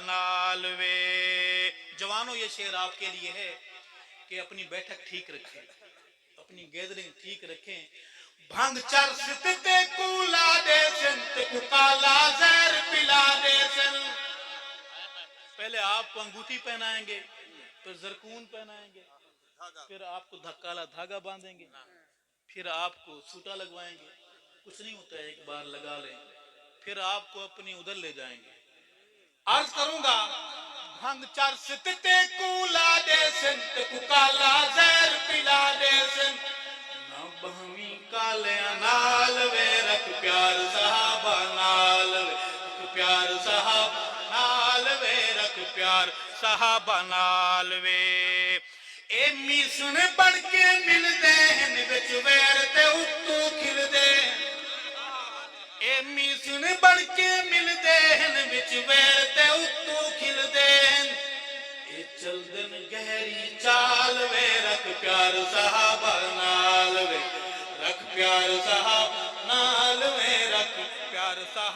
नाल वे। जवानों, ये शेर आपके लिए है कि अपनी बैठक ठीक रखें, अपनी गैदरिंग ठीक रखें। भंग चरस ते कूला दे सन ते काला जहर पिला दे सन। पहले आपको अंगूठी पहनाएंगे, फिर जरकून पहनाएंगे, फिर आपको काला धागा बांधेंगे, फिर आपको सूटा लगवाएंगे। कुछ नहीं होता है, एक बार लगा लें, फिर आपको अपनी उधर ले जाएंगे। अर्ज करूंगा, भंग चरस ते कूला दे सन ते काला जहर पिला दे सन। ना बहवी काले नाल वे, रख प्यार साहबा नाल वे, रख प्यार साहब नाल वे, रख प्यार साहबा नाल वे। ए मीसन बन के मिलदे हन विच वैर ते उत्तू खिलदे। ए मीसन बन के मिलदे हन विच वैर ते उत्तू खिलदे। ए चलदन गहरी चाल वे, रख प्यार साहबा नाल वे, रख प्यार साहब नाल वे, रख प्यार साहब